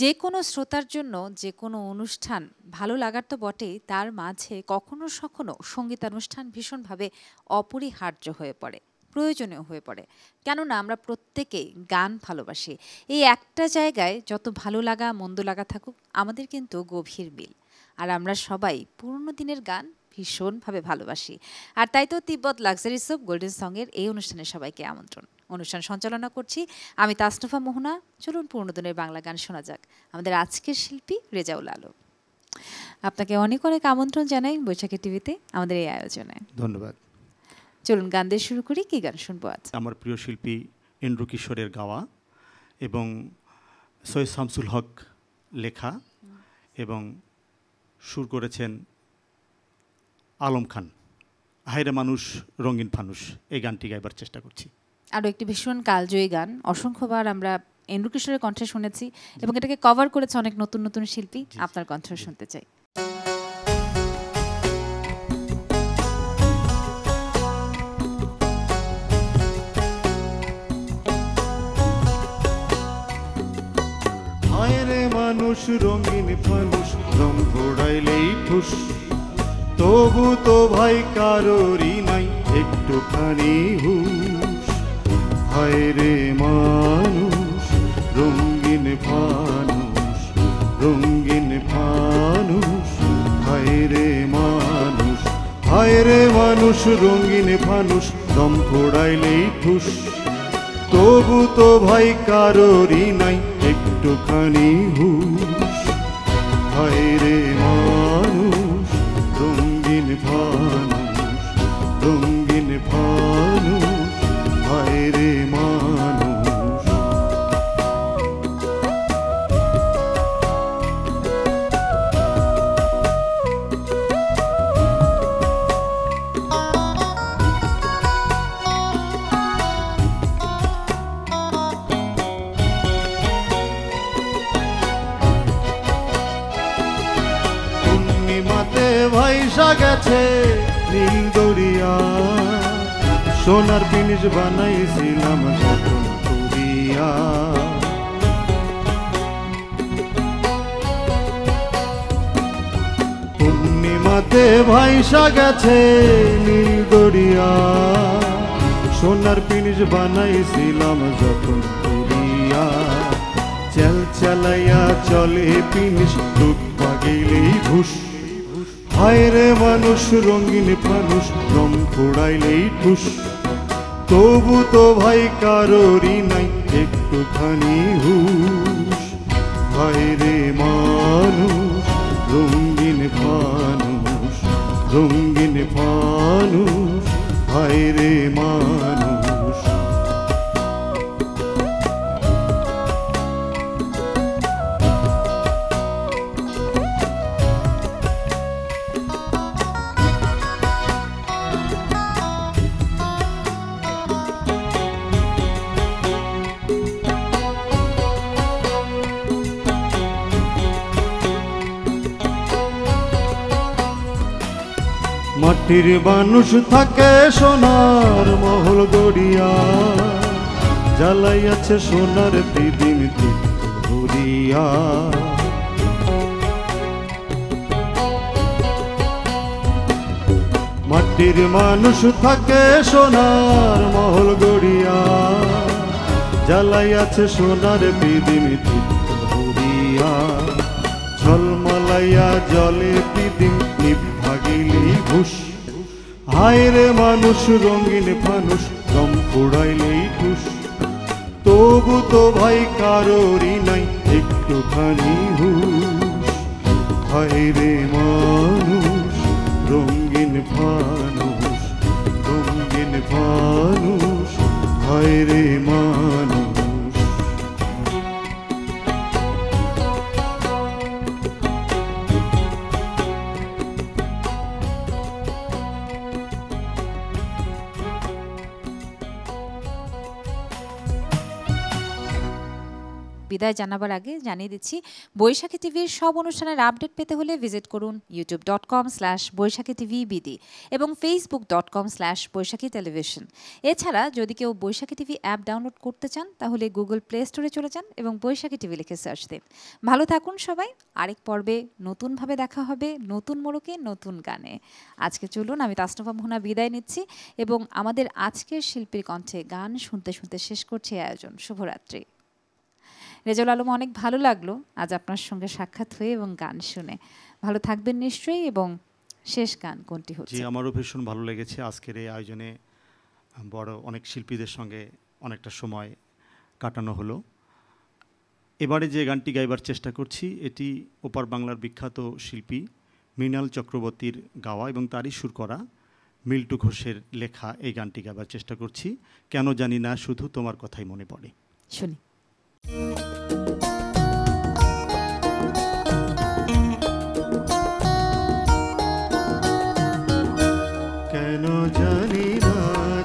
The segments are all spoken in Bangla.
যে কোনো শ্রোতার জন্য যে কোনো অনুষ্ঠান ভালো লাগার তো বটেই, তার মাঝে কখনো সখনো সঙ্গীতানুষ্ঠান ভীষণভাবে অপরিহার্য হয়ে পড়ে, প্রয়োজনীয় হয়ে পড়ে। কেননা আমরা প্রত্যেকেই গান ভালোবাসি। এই একটা জায়গায় যত ভালো লাগা মন্দ লাগা থাকুক, আমাদের কিন্তু গভীর মিল। আর আমরা সবাই পুরনো দিনের গান ভীষণভাবে ভালোবাসি। আর তাই তো তিব্বত লাক্সারি সোপ গোল্ডেন সঙের এই অনুষ্ঠানে সবাইকে আমন্ত্রণ। অনুষ্ঠান সঞ্চালনা করছি আমি তাসনুফা মোহনা। চলুন পুরনো দিনের বাংলা গান শোনা যাক। আমাদের আজকের শিল্পী রেজাউল আলম। আপনাকে অনেক অনেক আমন্ত্রণ জানাই বৈশাখী টিভিতে আমাদের এই আয়োজনে। ধন্যবাদ। চলুন গান দিয়ে শুরু করি। কি গান শুনবো আজ? আমার প্রিয় শিল্পী এন্ড্রু কিশোরের গাওয়া এবং সৈয়দ শামসুল হক লেখা এবং সুর করেছেন আলম খান। হায়রে মানুষ রঙিন ফানুষ, এই গানটি গাইবার চেষ্টা করছি। আরও একটি ভীষণ কালজয়ী গান, অসংখ্যবার আমরা এন্ড্রু কিশোরের কণ্ঠে শুনেছি এবং এটাকে কভার করেছে অনেক নতুন নতুন শিল্পী। আপনার কণ্ঠ শুনতে চাই। হায়রে মানুষ রঙিন ফানুষ, রং ঘোড়াইলেই ঠুস, তবু তো ভাই কারোরই নাই একটুখানি হুশ। হায়রে মানুষ রঙিন ফানুষ, রঙিন ফানুষ, হায়রে মানুষ, হায়রে মানুষ রঙিন ফানুষ, দম ফোড়াইলেই ঠুস, তবু তো ভাই কারোরই নাই একটুখানি হুশ। হায়রে মানুষ রঙিন ফানুষ, রঙিন ফানুষ, হায়রে মানুষ। ভাইসা গেছে নীল দরিয়া, সোনার জিনিস বানাইছিলাম যখন তুরিয়া। পূর্ণিমাতে ভাইসা গেছে নীল দরিয়া, সোনার জিনিস বানাইছিলাম যখন তুরিয়া। চেল চালাইয়া চলে পিনিস, ডুব পাগিলেই ঘুষ। হায়রে মানুষ রঙিন ফানুষ, রং ফোড়াইলেই ঠুস, তবু তো ভাই কারোরই নাই একটুখানি হুশ। হায়রে মানুষ রঙিন ফানুষ, রঙিন ফানুষ, হায়রে মানুষ। মাটির মানুষ থাকে সোনার মহল গড়িয়া, জ্বালাইয়াছে সোনার প্রদীপ ধরিয়া। মাটির মানুষ থাকে সোনার মহল গড়িয়া, জ্বালাইয়াছে সোনার প্রদীপ ধরিয়া। ঝলমলাইয়া জলে প্রদীপ ভাগিলেই ঘুষ। হায়রে মানুষ রঙিন ফানুষ, দম পোড়াইলেই ঠুস, তবু তো ভাই কারোরই নাই একটুখানি হুশ। হায়রে মানুষ রঙিন ফানুষ, রঙিন ফানুষ, হায়রে মানুষ। বিদায় জানাবার আগে জানিয়ে দিচ্ছি, বৈশাখী টিভির সব অনুষ্ঠানের আপডেট পেতে হলে ভিজিট করুন youtube.com/বৈশাখী-tv-bd এবং facebook.com/বৈশাখী টেলিভিশন। এছাড়া যদি কেউ বৈশাখী টিভি অ্যাপ ডাউনলোড করতে চান তাহলে গুগল প্লে স্টোরে চলে যান এবং বৈশাখী টিভি লিখে সার্চ দিন। ভালো থাকুন সবাই। আরেক পর্বে নতুনভাবে দেখা হবে, নতুন মোড়কে, নতুন গানে। আজকে চলুন, আমি তাসনুভা মোহনা বিদায় নিচ্ছি এবং আমাদের আজকের শিল্পীর কণ্ঠে গান শুনতে শুনতে শেষ করছি আয়োজন। শুভরাত্রি। রেজাউল আলম, অনেক ভালো লাগলো আজ আপনার সঙ্গে সাক্ষাৎ হয়ে এবং গান শুনে। ভালো থাকবেন নিশ্চয়ই। এবং শেষ গান কোনটি হচ্ছে? জি, আমারও ভীষণ ভালো লেগেছে আজকের এই আয়োজনে বড় অনেক শিল্পীদের সঙ্গে অনেকটা সময় কাটানো হলো। এবারে যে গানটি গাইবার চেষ্টা করছি এটি ওপার বাংলার বিখ্যাত শিল্পী মৃণাল চক্রবর্তীর গাওয়া এবং তারই সুর করা মিল্টু ঘোষের লেখা এই গানটি গাইবার চেষ্টা করছি। কেন জানি না শুধু তোমার কথাই মনে পড়ে। শুনি। কেন জানি না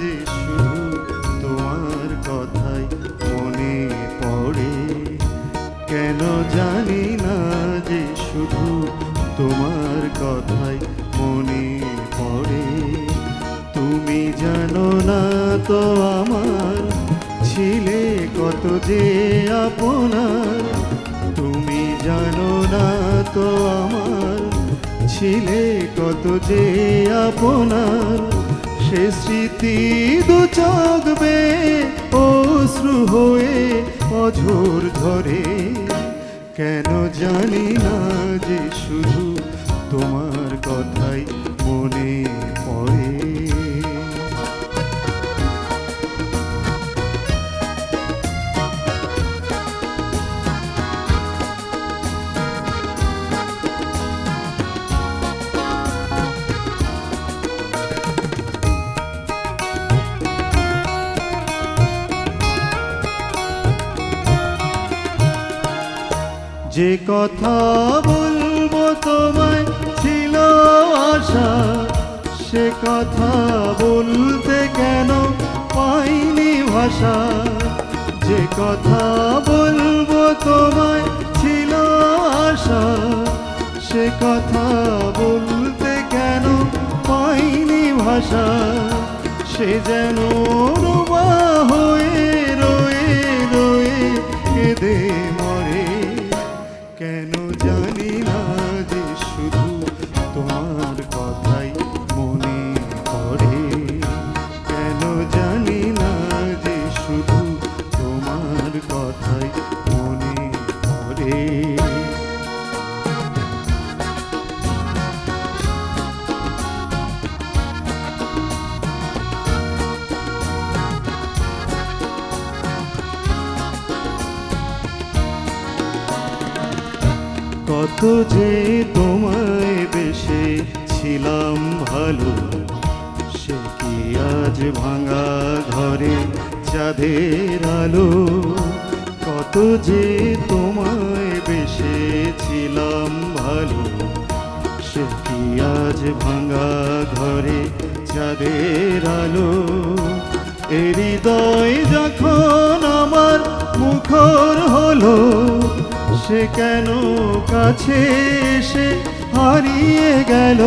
যে শুধু তোমার কথাই মনে পড়ে, কেন জানি না যে শুধু তোমার কথাই মনে পড়ে। তুমি জানো না তো আমার ছিলে কত যে আপনার, তুমি জানো না তো আমার ছিলে কত যে আপনার। সে স্মৃতি দু চোখ বেয়ে অশ্রু হয়ে অঝোর ধরে। কেন জানি না যে শুধু তোমার কথাই মনে পড়ে। যে কথা বলবো তোমায় ছিল আশা, সে কথা বলতে কেন পাইনি ভাষা। যে কথা বলবো তোমায় ছিল আশা, সে কথা বলতে কেন পাইনি ভাষা। সে যেন রোবা হয়ে রয়ে রয়ে কেঁদে মরে। কেন জানি না যে শুধু তোমার কথাই মনে পড়ে। কেন জানি না যে শুধু তোমার কথাই মনে পড়ে। কত যে তোমায় বেশে ছিলাম ভালো, সে কি আজ ভাঙা ঘরে চাঁদের আলো। কত যে তোমায় বেশে ছিলাম ভালো, সে কি আজ ভাঙা ঘরে চাঁদের আলো। এ হৃদয় যখন আমার মুখর হলো, সে কেন কাছে এসে হারিয়ে গেল।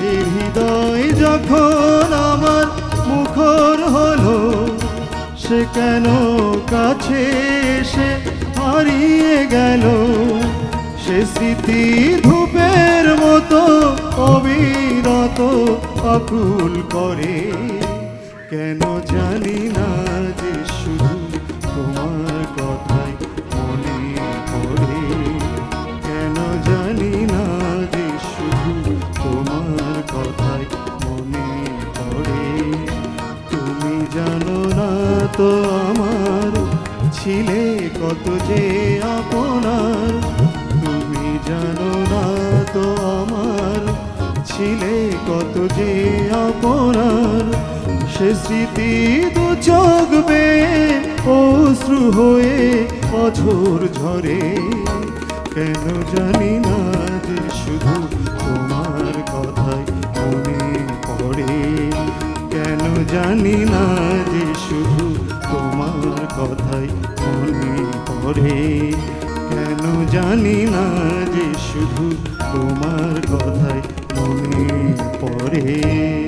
এই হৃদয় যখন আমার মুখর হলো, সে কেন কাছে এসে হারিয়ে গেল। সে স্মৃতি ধূপের মতো অবিরত আকুল করে। কেন জানি না যে শুধু তোমার কথাই মনে পড়ে। কেন জানি না যে শুধু তোমার কথাই মনে পড়ে। তুমি জানো না তো আমার ছিলে কত যে আপনার। তুমি জানো না তো আমার ছিলে কত যে আপনার। সে স্মৃতি দু চোখ বেয়ে অশ্রু হয়ে অঝোর ঝরে। কেন জানি না যে শুধু তোমার কথাই মনে পড়ে। কেন জানি না যে শুধু তোমার কথাই মনে পড়ে। পরে